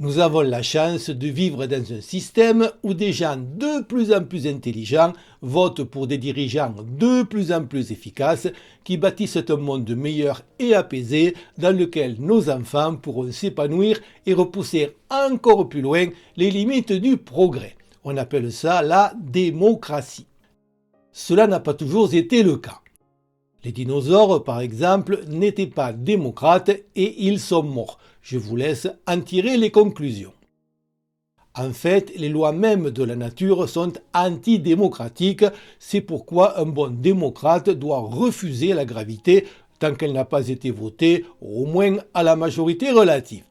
Nous avons la chance de vivre dans un système où des gens de plus en plus intelligents votent pour des dirigeants de plus en plus efficaces qui bâtissent un monde meilleur et apaisé dans lequel nos enfants pourront s'épanouir et repousser encore plus loin les limites du progrès. On appelle ça la démocratie. Cela n'a pas toujours été le cas. Les dinosaures, par exemple, n'étaient pas démocrates et ils sont morts. Je vous laisse en tirer les conclusions. En fait, les lois mêmes de la nature sont antidémocratiques. C'est pourquoi un bon démocrate doit refuser la gravité tant qu'elle n'a pas été votée, au moins à la majorité relative.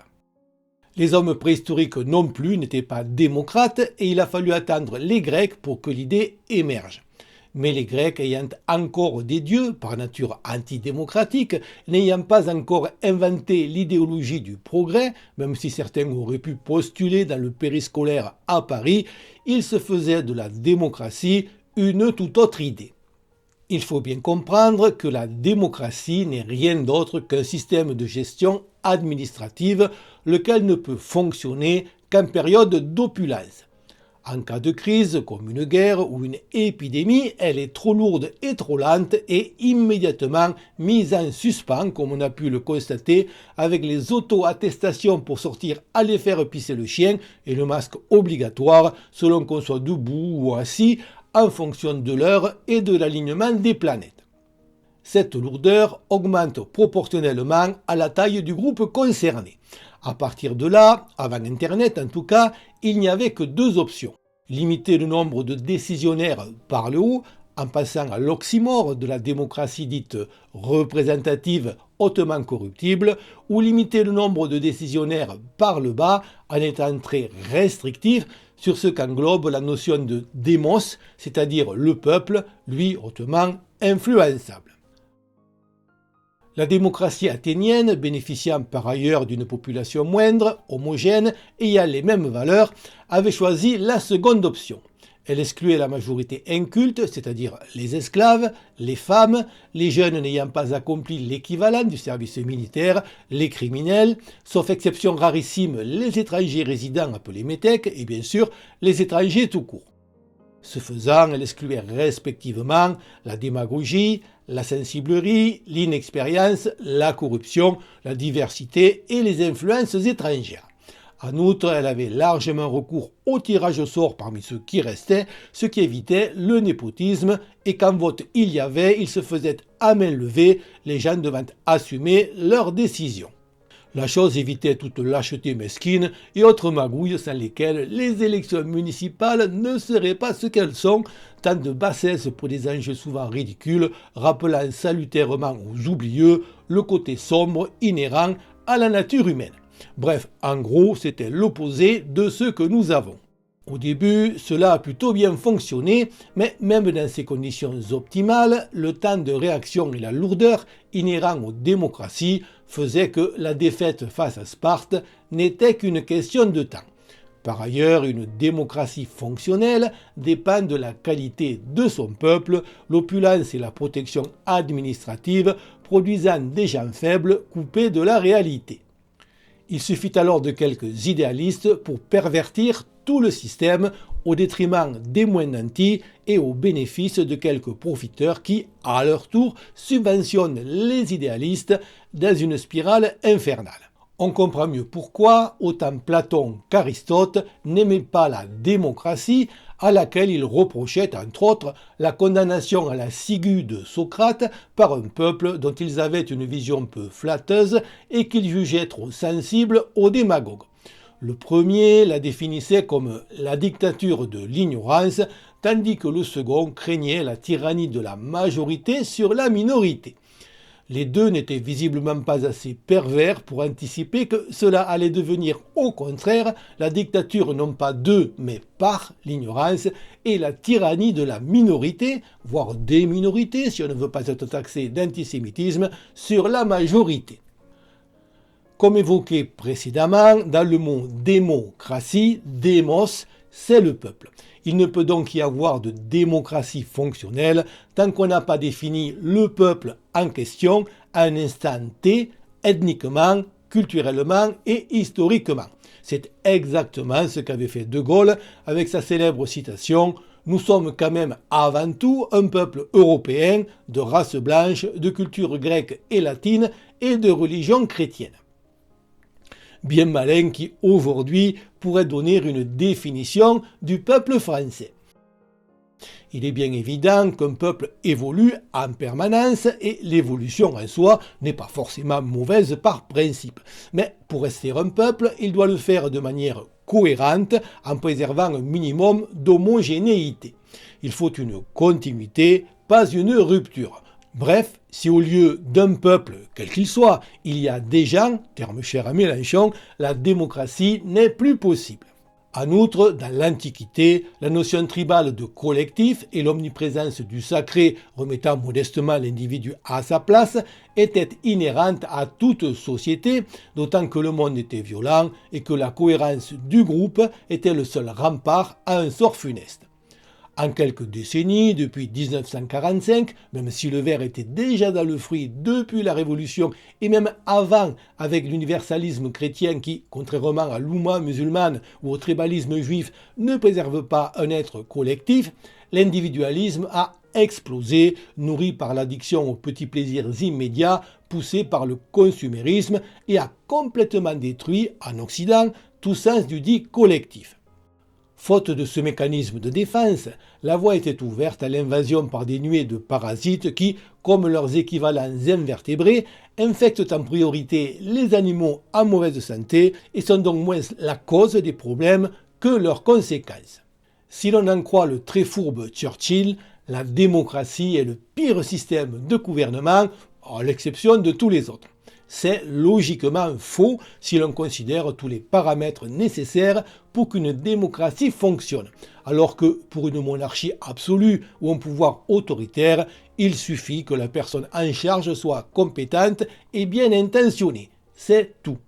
Les hommes préhistoriques non plus n'étaient pas démocrates et il a fallu attendre les Grecs pour que l'idée émerge. Mais les Grecs ayant encore des dieux, par nature antidémocratiques, n'ayant pas encore inventé l'idéologie du progrès, même si certains auraient pu postuler dans le périscolaire à Paris, ils se faisaient de la démocratie une toute autre idée. Il faut bien comprendre que la démocratie n'est rien d'autre qu'un système de gestion administrative, lequel ne peut fonctionner qu'en période d'opulence. En cas de crise, comme une guerre ou une épidémie, elle est trop lourde et trop lente et immédiatement mise en suspens, comme on a pu le constater avec les auto-attestations pour sortir aller faire pisser le chien et le masque obligatoire selon qu'on soit debout ou assis en fonction de l'heure et de l'alignement des planètes. Cette lourdeur augmente proportionnellement à la taille du groupe concerné. À partir de là, avant Internet en tout cas, il n'y avait que deux options. Limiter le nombre de décisionnaires par le haut, en passant à l'oxymore de la démocratie dite représentative hautement corruptible, ou limiter le nombre de décisionnaires par le bas en étant très restrictif sur ce qu'englobe la notion de démos, c'est-à-dire le peuple, lui hautement influençable. La démocratie athénienne, bénéficiant par ailleurs d'une population moindre, homogène, ayant les mêmes valeurs, avait choisi la seconde option. Elle excluait la majorité inculte, c'est-à-dire les esclaves, les femmes, les jeunes n'ayant pas accompli l'équivalent du service militaire, les criminels, sauf exception rarissime les étrangers résidents appelés métèques et bien sûr les étrangers tout court. Ce faisant, elle excluait respectivement la démagogie, la sensiblerie, l'inexpérience, la corruption, la diversité et les influences étrangères. En outre, elle avait largement recours au tirage au sort parmi ceux qui restaient, ce qui évitait le népotisme, et quand vote il y avait, il se faisait à main levée, les gens devant assumer leurs décisions. La chose évitait toute lâcheté mesquine et autres magouilles sans lesquelles les élections municipales ne seraient pas ce qu'elles sont, tant de bassesse pour des enjeux souvent ridicules, rappelant salutairement aux oublieux le côté sombre inhérent à la nature humaine. Bref, en gros, c'était l'opposé de ce que nous avons. Au début, cela a plutôt bien fonctionné, mais même dans ces conditions optimales, le temps de réaction et la lourdeur inhérents aux démocraties faisaient que la défaite face à Sparte n'était qu'une question de temps. Par ailleurs, une démocratie fonctionnelle dépend de la qualité de son peuple, l'opulence et la protection administrative produisant des gens faibles coupés de la réalité. Il suffit alors de quelques idéalistes pour pervertir tout le système au détriment des moins nantis et au bénéfice de quelques profiteurs qui, à leur tour, subventionnent les idéalistes dans une spirale infernale. On comprend mieux pourquoi autant Platon qu'Aristote n'aimaient pas la démocratie à laquelle ils reprochaient entre autres la condamnation à la ciguë de Socrate par un peuple dont ils avaient une vision peu flatteuse et qu'ils jugeaient trop sensible aux démagogues. Le premier la définissait comme la dictature de l'ignorance, tandis que le second craignait la tyrannie de la majorité sur la minorité. Les deux n'étaient visiblement pas assez pervers pour anticiper que cela allait devenir au contraire la dictature non pas de mais par l'ignorance et la tyrannie de la minorité, voire des minorités si on ne veut pas être taxé d'antisémitisme, sur la majorité. Comme évoqué précédemment, dans le mot démocratie, démos, c'est le peuple. Il ne peut donc y avoir de démocratie fonctionnelle tant qu'on n'a pas défini le peuple en question à un instant T, ethniquement, culturellement et historiquement. C'est exactement ce qu'avait fait De Gaulle avec sa célèbre citation « Nous sommes quand même avant tout un peuple européen de race blanche, de culture grecque et latine et de religion chrétienne ». Bien malin qui aujourd'hui pourrait donner une définition du peuple français. Il est bien évident qu'un peuple évolue en permanence et l'évolution en soi n'est pas forcément mauvaise par principe. Mais pour rester un peuple, il doit le faire de manière cohérente en préservant un minimum d'homogénéité. Il faut une continuité, pas une rupture. Bref, si au lieu d'un peuple, quel qu'il soit, il y a des gens, terme cher à Mélenchon, la démocratie n'est plus possible. En outre, dans l'Antiquité, la notion tribale de collectif et l'omniprésence du sacré remettant modestement l'individu à sa place étaient inhérentes à toute société, d'autant que le monde était violent et que la cohérence du groupe était le seul rempart à un sort funeste. En quelques décennies, depuis 1945, même si le verre était déjà dans le fruit depuis la Révolution et même avant avec l'universalisme chrétien qui, contrairement à l'oumma musulmane ou au tribalisme juif, ne préserve pas un être collectif, l'individualisme a explosé, nourri par l'addiction aux petits plaisirs immédiats, poussé par le consumérisme et a complètement détruit, en Occident, tout sens du dit collectif. Faute de ce mécanisme de défense, la voie était ouverte à l'invasion par des nuées de parasites qui, comme leurs équivalents invertébrés, infectent en priorité les animaux en mauvaise santé et sont donc moins la cause des problèmes que leurs conséquences. Si l'on en croit le très fourbe Churchill, la démocratie est le pire système de gouvernement, à l'exception de tous les autres. C'est logiquement faux si l'on considère tous les paramètres nécessaires pour qu'une démocratie fonctionne, alors que pour une monarchie absolue ou un pouvoir autoritaire, il suffit que la personne en charge soit compétente et bien intentionnée. C'est tout.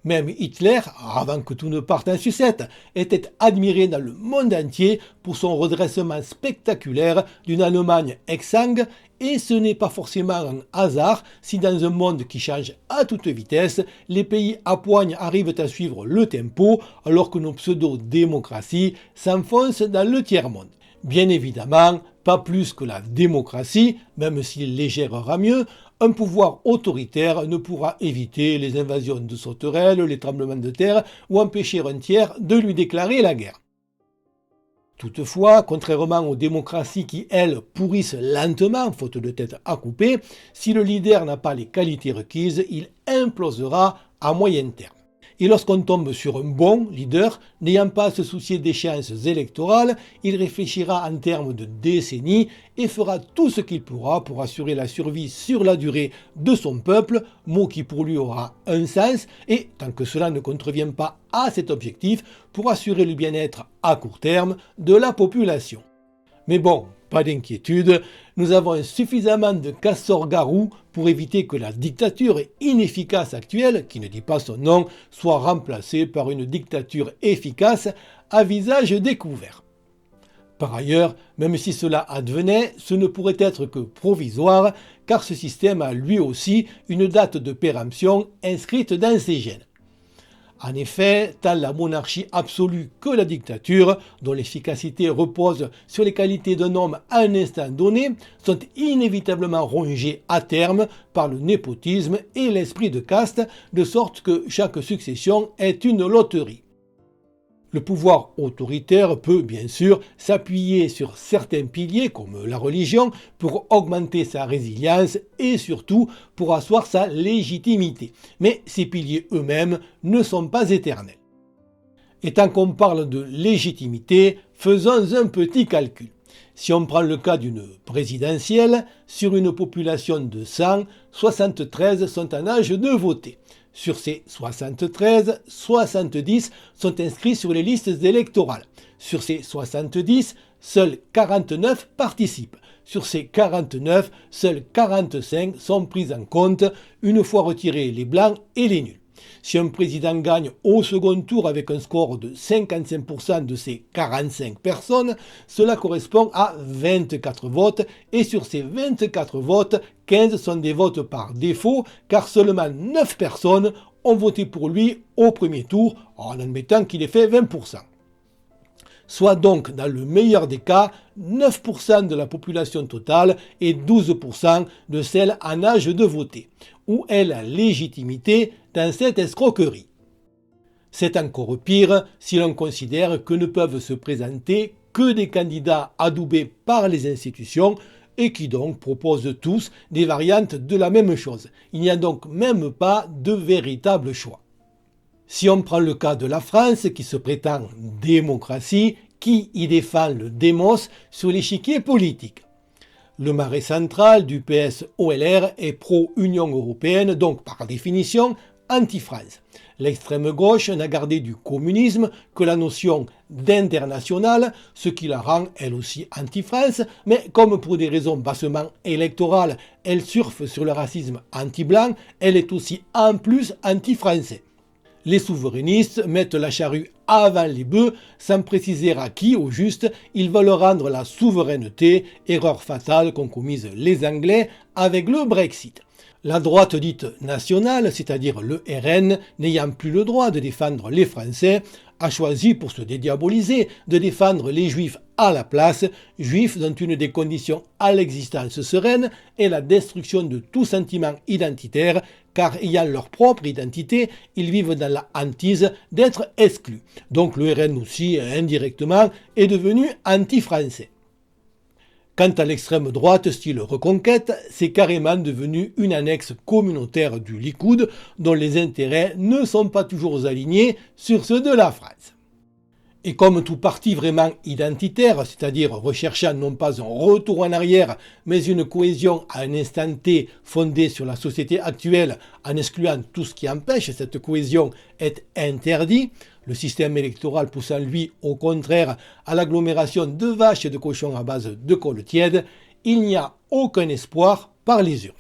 Même Hitler, avant que tout ne parte en sucette, était admiré dans le monde entier pour son redressement spectaculaire d'une Allemagne exsangue, et ce n'est pas forcément un hasard si dans un monde qui change à toute vitesse, les pays à poigne arrivent à suivre le tempo alors que nos pseudo-démocraties s'enfoncent dans le tiers-monde. Bien évidemment, pas plus que la démocratie, même s'il les gérera mieux, un pouvoir autoritaire ne pourra éviter les invasions de sauterelles, les tremblements de terre ou empêcher un tiers de lui déclarer la guerre. Toutefois, contrairement aux démocraties qui, elles, pourrissent lentement, faute de tête à couper, si le leader n'a pas les qualités requises, il implosera à moyen terme. Et lorsqu'on tombe sur un bon leader, n'ayant pas à se soucier d'échéances électorales, il réfléchira en termes de décennies et fera tout ce qu'il pourra pour assurer la survie sur la durée de son peuple, mot qui pour lui aura un sens, et tant que cela ne contrevient pas à cet objectif, pour assurer le bien-être à court terme de la population. Mais bon, pas d'inquiétude, nous avons suffisamment de casseurs-garous pour éviter que la dictature inefficace actuelle, qui ne dit pas son nom, soit remplacée par une dictature efficace à visage découvert. Par ailleurs, même si cela advenait, ce ne pourrait être que provisoire, car ce système a lui aussi une date de péremption inscrite dans ses gènes. En effet, tant la monarchie absolue que la dictature, dont l'efficacité repose sur les qualités d'un homme à un instant donné, sont inévitablement rongées à terme par le népotisme et l'esprit de caste, de sorte que chaque succession est une loterie. Le pouvoir autoritaire peut bien sûr s'appuyer sur certains piliers comme la religion pour augmenter sa résilience et surtout pour asseoir sa légitimité. Mais ces piliers eux-mêmes ne sont pas éternels. Et tant qu'on parle de légitimité, faisons un petit calcul. Si on prend le cas d'une présidentielle, sur une population de 100, 73 sont en âge de voter. Sur ces 73, 70 sont inscrits sur les listes électorales. Sur ces 70, seuls 49 participent. Sur ces 49, seuls 45 sont pris en compte une fois retirés les blancs et les nuls. Si un président gagne au second tour avec un score de 55% de ces 45 personnes, cela correspond à 24 votes et sur ces 24 votes, 15 sont des votes par défaut car seulement 9 personnes ont voté pour lui au premier tour, en admettant qu'il ait fait 20%. Soit donc, dans le meilleur des cas, 9% de la population totale et 12% de celle en âge de voter. Où est la légitimité dans cette escroquerie? C'est encore pire si l'on considère que ne peuvent se présenter que des candidats adoubés par les institutions et qui donc proposent tous des variantes de la même chose. Il n'y a donc même pas de véritable choix. Si on prend le cas de la France, qui se prétend démocratie, qui y défend le démos sur l'échiquier politique? Le marais central du PS-OLR est pro-Union européenne, donc par définition anti-France. L'extrême gauche n'a gardé du communisme que la notion d'international, ce qui la rend elle aussi anti-France, mais comme pour des raisons bassement électorales, elle surfe sur le racisme anti-blanc, elle est aussi en plus anti-français. Les souverainistes mettent la charrue avant les bœufs sans préciser à qui, au juste, ils veulent rendre la souveraineté, erreur fatale qu'ont commise les Anglais avec le Brexit. La droite dite nationale, c'est-à-dire le RN, n'ayant plus le droit de défendre les Français, a choisi pour se dédiaboliser de défendre les Juifs à la place, Juifs dont une des conditions à l'existence sereine est la destruction de tout sentiment identitaire, car ayant leur propre identité, ils vivent dans la hantise d'être exclus. Donc le RN aussi, indirectement, est devenu anti-français. Quant à l'extrême droite, style Reconquête, c'est carrément devenu une annexe communautaire du Likoud dont les intérêts ne sont pas toujours alignés sur ceux de la France. Et comme tout parti vraiment identitaire, c'est-à-dire recherchant non pas un retour en arrière, mais une cohésion à un instant T fondée sur la société actuelle en excluant tout ce qui empêche cette cohésion est interdit, le système électoral poussant lui au contraire à l'agglomération de vaches et de cochons à base de colle tiède, il n'y a aucun espoir par les urnes.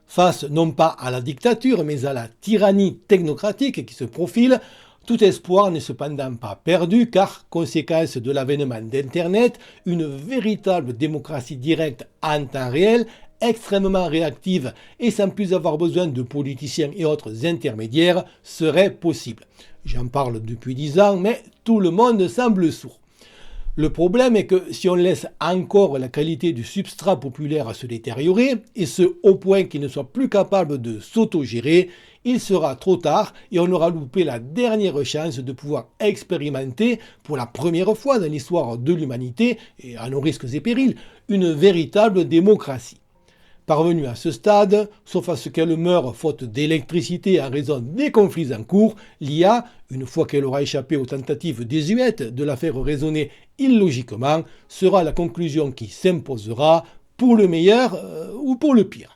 Face non pas à la dictature mais à la tyrannie technocratique qui se profile, tout espoir n'est cependant pas perdu car, conséquence de l'avènement d'Internet, une véritable démocratie directe en temps réel, extrêmement réactive et sans plus avoir besoin de politiciens et autres intermédiaires serait possible. J'en parle depuis 10 ans, mais tout le monde semble sourd. Le problème est que si on laisse encore la qualité du substrat populaire se détériorer, et ce au point qu'il ne soit plus capable de s'autogérer, il sera trop tard et on aura loupé la dernière chance de pouvoir expérimenter pour la première fois dans l'histoire de l'humanité, et à nos risques et périls, une véritable démocratie. Parvenue à ce stade, sauf à ce qu'elle meure faute d'électricité en raison des conflits en cours, l'IA, une fois qu'elle aura échappé aux tentatives désuètes de la faire raisonner illogiquement, sera la conclusion qui s'imposera pour le meilleur ou pour le pire.